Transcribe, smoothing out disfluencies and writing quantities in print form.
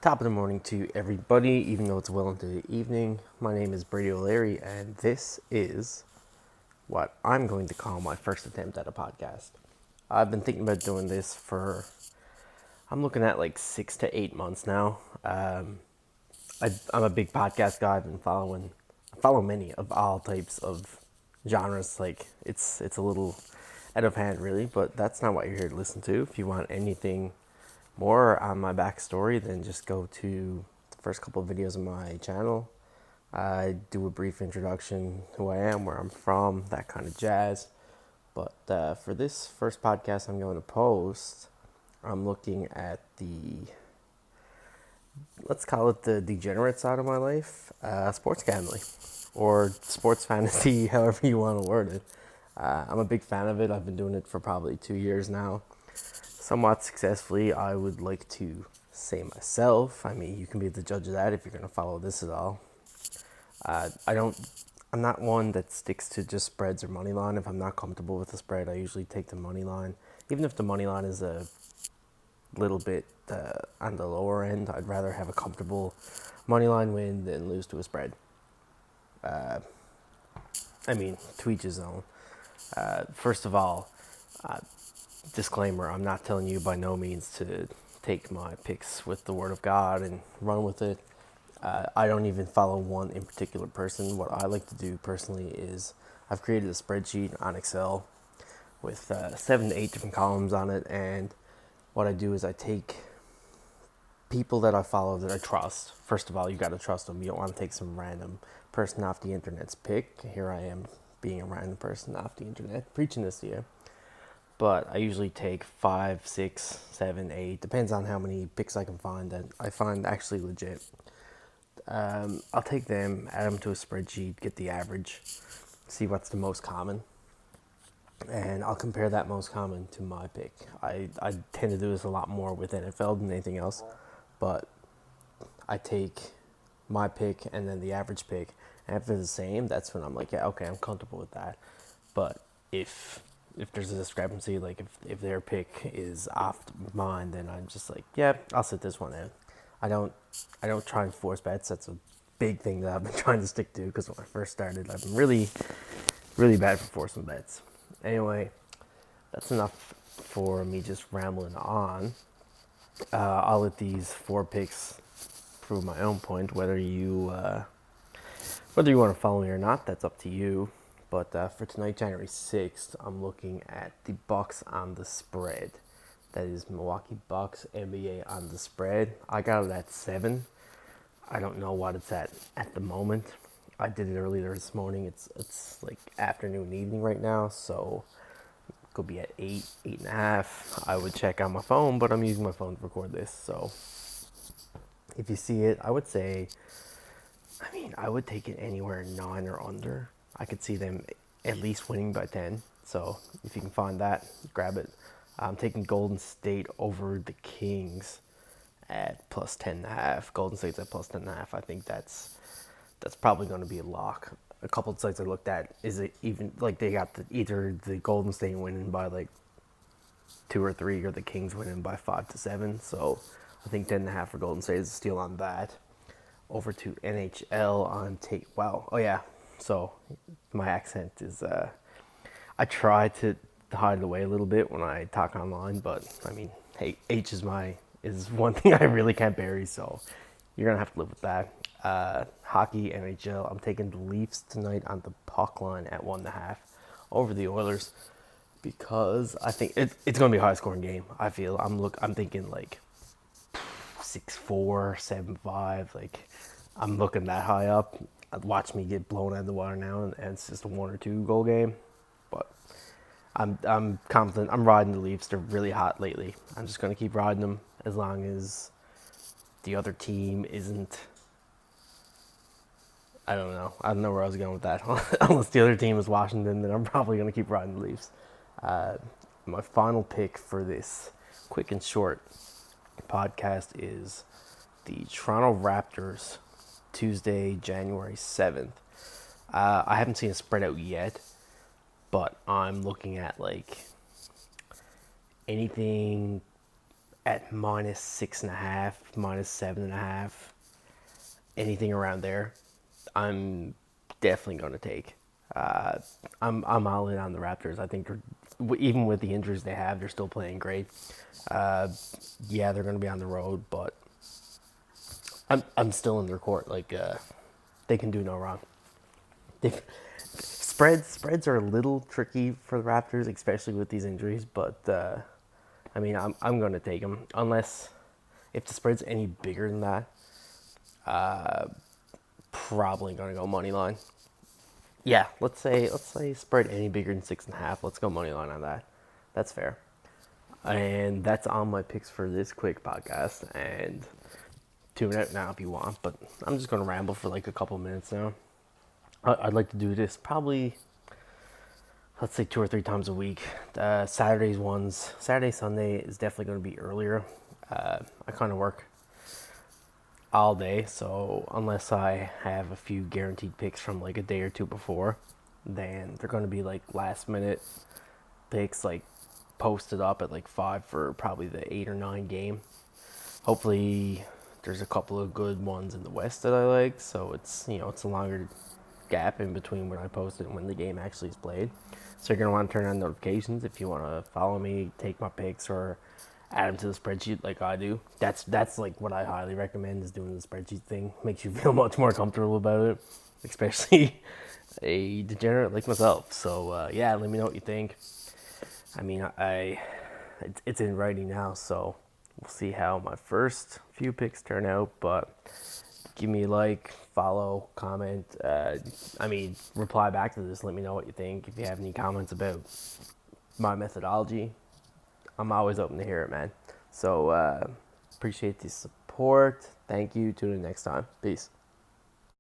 Top of the morning to everybody, even though it's well into the evening. My name is Brady O'Leary, and this is what I'm going to call my first attempt at a podcast. I've been thinking about doing this I'm looking at like 6 to 8 months now. I'm a big podcast guy. I follow many of all types of genres. Like it's a little out of hand, really, but that's not what you're here to listen to. If you want anything more on my backstory, then just go to the first couple of videos of my channel. I do a brief introduction, who I am, where I'm from, that kind of jazz. But for this first podcast I'm going to post, I'm looking at let's call it the degenerate side of my life, sports gambling, or sports fantasy, however you want to word it. I'm a big fan of it. I've been doing it for probably 2 years now, somewhat successfully, I would like to say myself. I mean, you can be the judge of that if you're going to follow this at all. I'm not one that sticks to just spreads or money line. If I'm not comfortable with the spread, I usually take the money line. Even if the money line is a little bit on the lower end, I'd rather have a comfortable money line win than lose to a spread. To each his own. First of all, disclaimer, I'm not telling you by no means to take my picks with the word of God and run with it. I don't even follow one in particular person. What I like to do personally is I've created a spreadsheet on Excel with 7 to 8 different columns on it, and what I do is I take people that I follow that I trust. First of all, you got to trust them. You don't want to take some random person off the internet's pick. Here I am being a random person off the internet preaching this to you. But I usually take 5, 6, 7, 8, depends on how many picks I can find that I find actually legit. I'll take them, add them to a spreadsheet, get the average, see what's the most common, and I'll compare that most common to my pick. I tend to do this a lot more with NFL than anything else, but I take my pick and then the average pick, and if they're the same, that's when I'm like, yeah, okay, I'm comfortable with that. But if there's a discrepancy, like if their pick is off mine, then I'm just like, yeah, I'll sit this one out. I don't try and force bets. That's a big thing that I've been trying to stick to, because when I first started, I've been really, really bad for forcing bets. Anyway, that's enough for me just rambling on. I'll let these 4 picks prove my own point. Whether you want to follow me or not, that's up to you. But for tonight, January 6th, I'm looking at the Bucks on the spread. That is Milwaukee Bucks, NBA on the spread. I got it at 7. I don't know what it's at the moment. I did it earlier this morning. It's like afternoon, evening right now, so it could be at 8, 8.5. I would check on my phone, but I'm using my phone to record this. So if you see it, I would take it anywhere 9 or under. I could see them at least winning by 10. So if you can find that, grab it. I'm taking Golden State over the Kings at plus 10.5. Golden State's at plus 10.5. I think that's probably going to be a lock. A couple of sites I looked at, is it even like they got either the Golden State winning by like 2 or 3, or the Kings winning by 5 to 7. So I think 10.5 for Golden State is a steal on that. Over to NHL on take. Wow. Oh yeah. So my accent is. I try to hide it away a little bit when I talk online, but I mean, hey, H is one thing I really can't bury, so you're gonna have to live with that. Hockey, NHL. I'm taking the Leafs tonight on the puck line at 1.5 over the Oilers, because I think it's gonna be a high scoring game. I feel I'm thinking like 6-4, 7-5. Like I'm looking that high up. Watch me get blown out of the water now, and it's just a 1 or 2 goal game. But I'm confident. I'm riding the Leafs. They're really hot lately. I'm just gonna keep riding them as long as the other team isn't. I don't know. I don't know where I was going with that. Unless the other team is Washington, then I'm probably gonna keep riding the Leafs. My final pick for this quick and short podcast is the Toronto Raptors, Tuesday, January 7th. I haven't seen a spread out yet, but I'm looking at like anything at minus 6.5, minus 7.5, anything around there, I'm definitely going to take. Uh, I'm all in on the Raptors. I think even with the injuries they have, they're still playing great. Uh, yeah, they're going to be on the road, but I'm still in their court. Like they can do no wrong. They've, spreads are a little tricky for the Raptors, especially with these injuries. But I mean, I'm going to take them unless if the spread's any bigger than that. Probably going to go money line. Yeah, let's say spread any bigger than 6.5. Let's go money line on that. That's fair. And that's all my picks for this quick podcast. And tune out now if you want, but I'm just gonna ramble for like a couple minutes now. I'd like to do this probably, let's say 2 or 3 times a week. Saturday, Sunday is definitely going to be earlier. I kind of work all day, so unless I have a few guaranteed picks from like a day or two before, then they're going to be like last minute picks, like posted up at like 5 for probably the 8 or 9 game. Hopefully, there's a couple of good ones in the West that I like, so it's a longer gap in between when I post it and when the game actually is played. So you're gonna want to turn on notifications if you want to follow me, take my picks, or add them to the spreadsheet like I do. That's like what I highly recommend is doing the spreadsheet thing. Makes you feel much more comfortable about it, especially a degenerate like myself. So yeah, let me know what you think. I mean, it's in writing now, so we'll see how my first few picks turn out. But give me a like, follow, comment. Reply back to this. Let me know what you think. If you have any comments about my methodology, I'm always open to hear it, man. So appreciate the support. Thank you. Tune in next time. Peace.